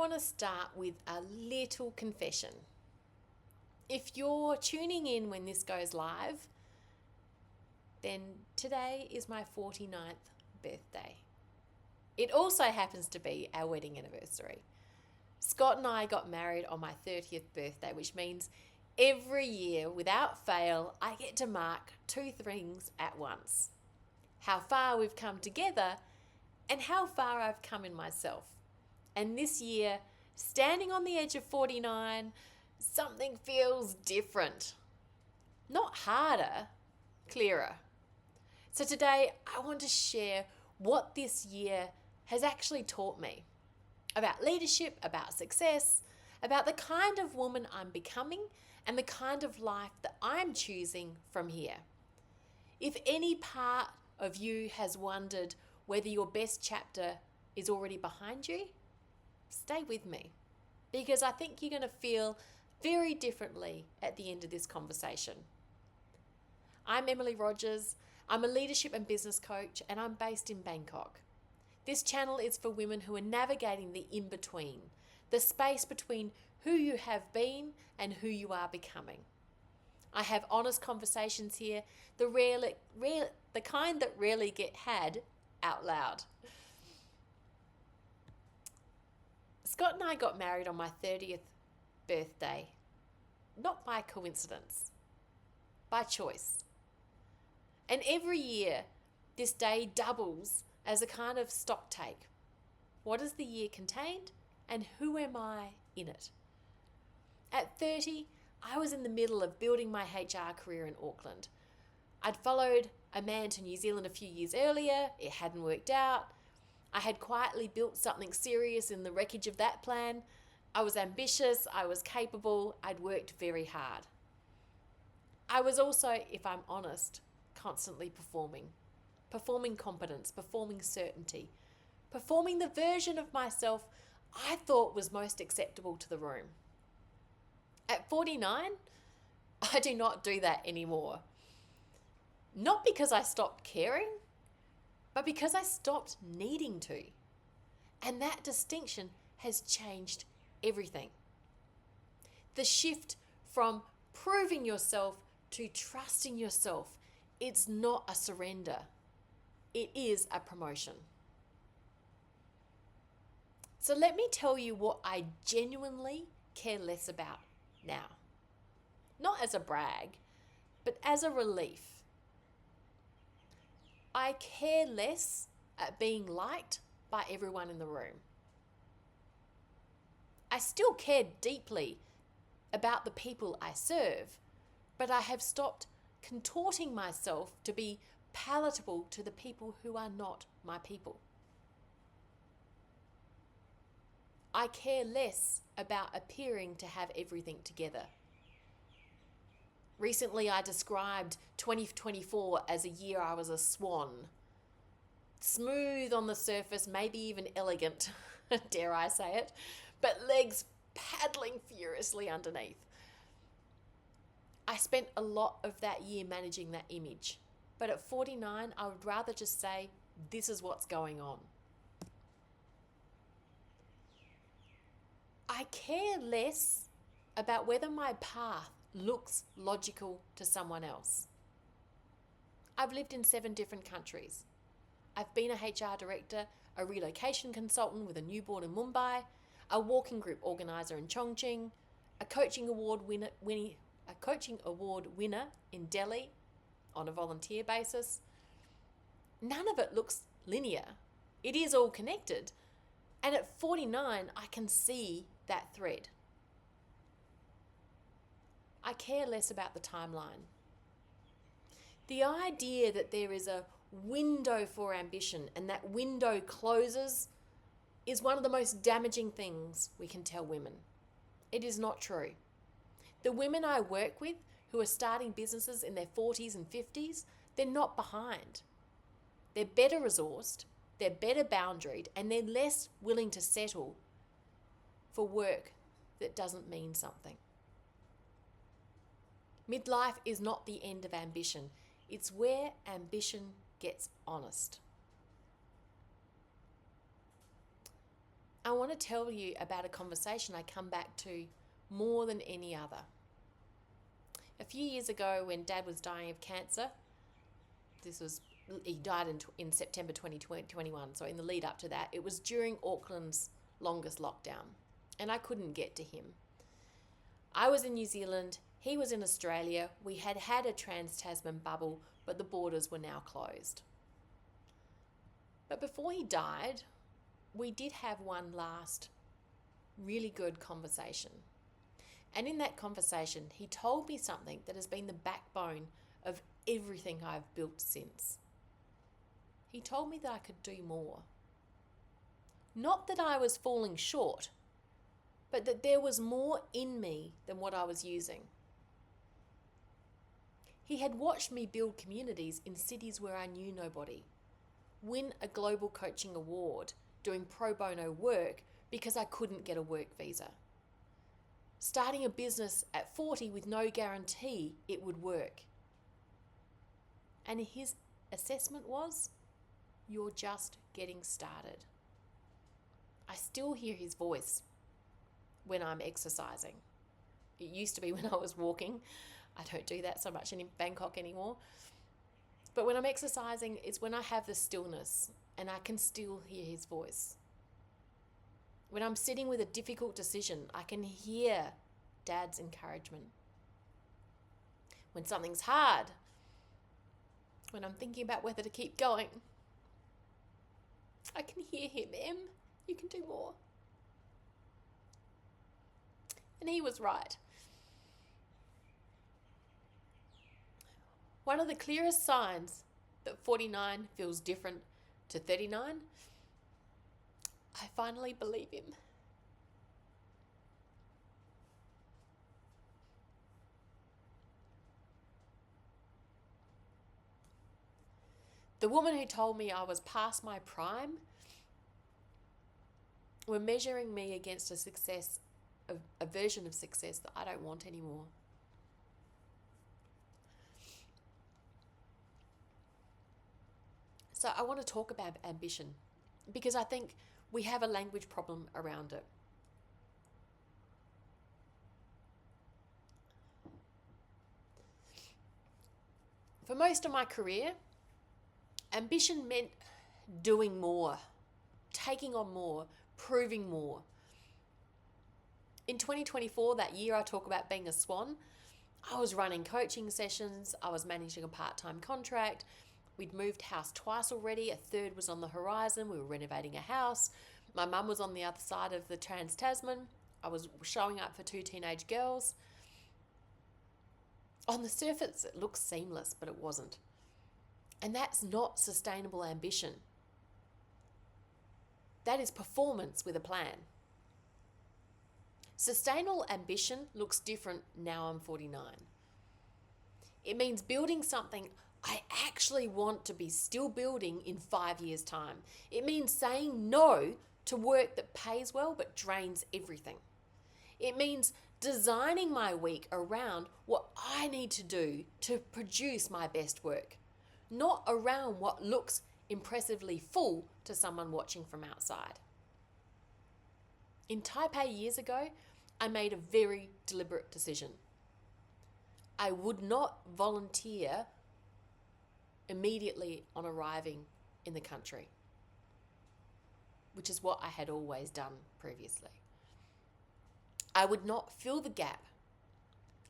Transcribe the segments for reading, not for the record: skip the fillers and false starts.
want to start with a little confession. If you're tuning in when this goes live, then today is my 49th birthday. It also happens to be our wedding anniversary. Scott and I got married on my 30th birthday, which means every year, without fail, I get to mark two things at once. How far we've come together and how far I've come in myself. And this year, standing on the edge of 49, something feels different. Not harder, clearer. So today, I want to share what this year has actually taught me about leadership, about success, about the kind of woman I'm becoming, and the kind of life that I'm choosing from here. If any part of you has wondered whether your best chapter is already behind you, stay with me, because I think you're going to feel very differently at the end of this conversation. I'm Emily Rogers. I'm a leadership and business coach, and I'm based in Bangkok. This channel is for women who are navigating the in-between, the space between who you have been and who you are becoming. I have honest conversations here, the kind that rarely get had out loud. Scott and I got married on my 30th birthday, not by coincidence, by choice. And every year, this day doubles as a kind of stock take. What has the year contained, and who am I in it? At 30, I was in the middle of building my HR career in Auckland. I'd followed a man to New Zealand a few years earlier. It hadn't worked out. I had quietly built something serious in the wreckage of that plan. I was ambitious, I was capable, I'd worked very hard. I was also, if I'm honest, constantly performing competence, performing certainty, performing the version of myself I thought was most acceptable to the room. At 49, I do not do that anymore. Not because I stopped caring, but because I stopped needing to. And that distinction has changed everything. The shift from proving yourself to trusting yourself, it's not a surrender. It is a promotion. So let me tell you what I genuinely care less about now. Not as a brag, but as a relief. I care less at being liked by everyone in the room. I still care deeply about the people I serve, but I have stopped contorting myself to be palatable to the people who are not my people. I care less about appearing to have everything together. Recently, I described 2024 as a year I was a swan. Smooth on the surface, maybe even elegant, dare I say it, but legs paddling furiously underneath. I spent a lot of that year managing that image, but at 49, I would rather just say, this is what's going on. I care less about whether my path looks logical to someone else. I've lived in 7 different countries. I've been a HR director, a relocation consultant with a newborn in Mumbai, a walking group organizer in Chongqing, a coaching award winner in Delhi on a volunteer basis. None of it looks linear. It is all connected. And at 49, I can see that thread. I care less about the timeline. The idea that there is a window for ambition and that window closes is one of the most damaging things we can tell women. It is not true. The women I work with who are starting businesses in their 40s and 50s, they're not behind. They're better resourced, they're better boundaried, and they're less willing to settle for work that doesn't mean something. Midlife is not the end of ambition. It's where ambition gets honest. I want to tell you about a conversation I come back to more than any other. A few years ago, when Dad was dying of cancer, he died in September 2021, so in the lead up to that, it was during Auckland's longest lockdown, and I couldn't get to him. I was in New Zealand, he was in Australia. We had had a trans-Tasman bubble, but the borders were now closed. But before he died, we did have one last really good conversation. And in that conversation, he told me something that has been the backbone of everything I've built since. He told me that I could do more. Not that I was falling short, but that there was more in me than what I was using. He had watched me build communities in cities where I knew nobody, win a global coaching award doing pro bono work because I couldn't get a work visa, starting a business at 40 with no guarantee it would work. And his assessment was, you're just getting started. I still hear his voice when I'm exercising. It used to be when I was walking. I don't do that so much in Bangkok anymore. But when I'm exercising, it's when I have the stillness and I can still hear his voice. When I'm sitting with a difficult decision, I can hear Dad's encouragement. When something's hard, when I'm thinking about whether to keep going, I can hear him. Em, you can do more. And he was right. One of the clearest signs that 49 feels different to 39, I finally believe him. The woman who told me I was past my prime were measuring me against a version of success that I don't want anymore. So I want to talk about ambition because I think we have a language problem around it. For most of my career, ambition meant doing more, taking on more, proving more. In 2024, that year I talk about being a swan, I was running coaching sessions, I was managing a part-time contract, we'd moved house twice already, a third was on the horizon, we were renovating a house, my mum was on the other side of the Trans-Tasman, I was showing up for 2 teenage girls. On the surface, it looks seamless, but it wasn't. And that's not sustainable ambition. That is performance with a plan. Sustainable ambition looks different now I'm 49. It means building something I actually want to be still building in 5 years' time. It means saying no to work that pays well but drains everything. It means designing my week around what I need to do to produce my best work, not around what looks impressively full to someone watching from outside. In Taipei years ago, I made a very deliberate decision. I would not volunteer immediately on arriving in the country, which is what I had always done previously. I would not fill the gap.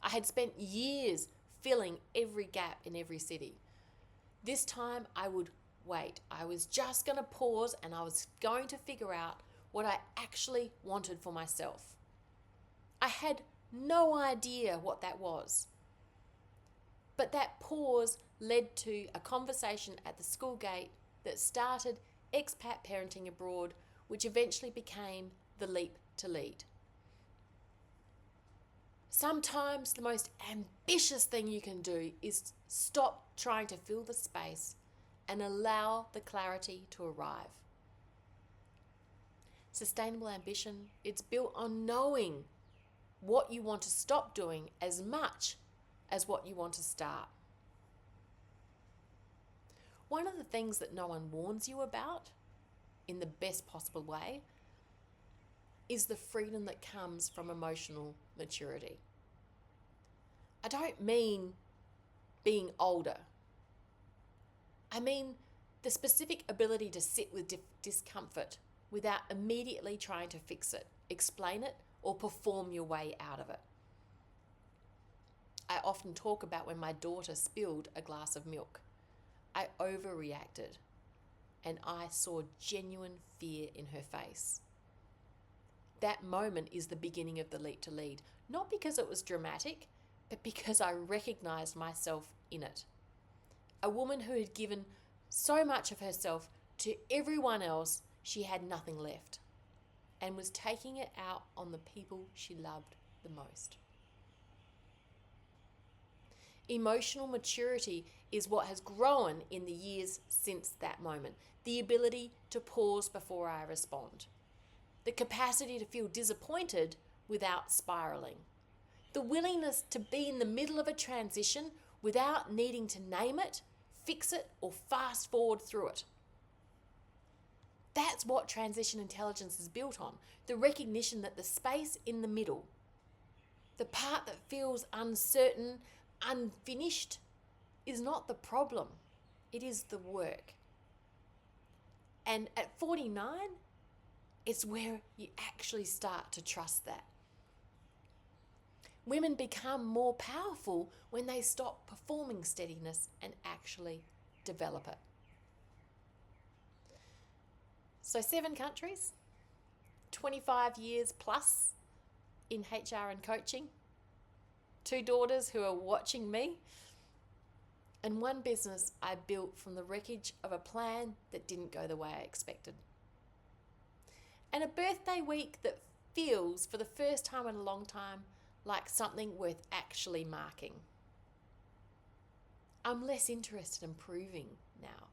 I had spent years filling every gap in every city. This time I would wait. I was just going to pause and I was going to figure out what I actually wanted for myself. I had no idea what that was. But that pause led to a conversation at the school gate that started expat parenting abroad, which eventually became the leap to lead. Sometimes the most ambitious thing you can do is stop trying to fill the space and allow the clarity to arrive. Sustainable ambition, it's built on knowing what you want to stop doing as much as what you want to start. One of the things that no one warns you about, in the best possible way, is the freedom that comes from emotional maturity. I don't mean being older. I mean the specific ability to sit with discomfort without immediately trying to fix it, explain it, or perform your way out of it. I often talk about when my daughter spilled a glass of milk. I overreacted and I saw genuine fear in her face. That moment is the beginning of the leap to lead, not because it was dramatic, but because I recognized myself in it. A woman who had given so much of herself to everyone else, she had nothing left, and was taking it out on the people she loved the most. Emotional maturity is what has grown in the years since that moment. The ability to pause before I respond. The capacity to feel disappointed without spiraling. The willingness to be in the middle of a transition without needing to name it, fix it, or fast forward through it. That's what transition intelligence is built on. The recognition that the space in the middle, the part that feels uncertain, unfinished, is not the problem. It is the work. And at 49, it's where you actually start to trust that. Women become more powerful when they stop performing steadiness and actually develop it. So 7 countries, 25 years plus in HR and coaching, 2 daughters who are watching me, and 1 business I built from the wreckage of a plan that didn't go the way I expected. And a birthday week that feels, for the first time in a long time, like something worth actually marking. I'm less interested in proving now.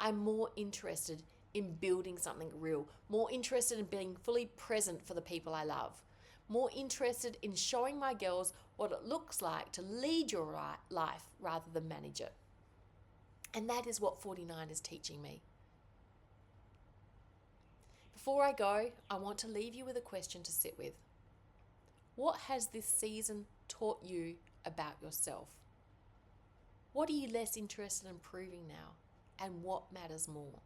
I'm more interested in building something real, more interested in being fully present for the people I love, more interested in showing my girls what it looks like to lead your life rather than manage it. And that is what 49 is teaching me. Before I go, I want to leave you with a question to sit with. What has this season taught you about yourself? What are you less interested in proving now? And what matters more?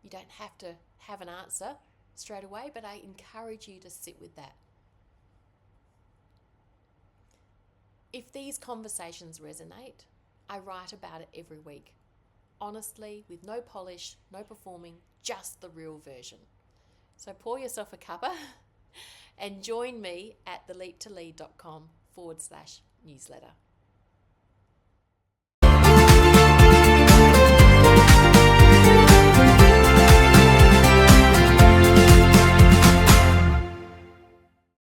You don't have to have an answer straight away, but I encourage you to sit with that. If these conversations resonate, I write about it every week. Honestly, with no polish, no performing, just the real version. So pour yourself a cuppa and join me at theleaptolead.com/newsletter.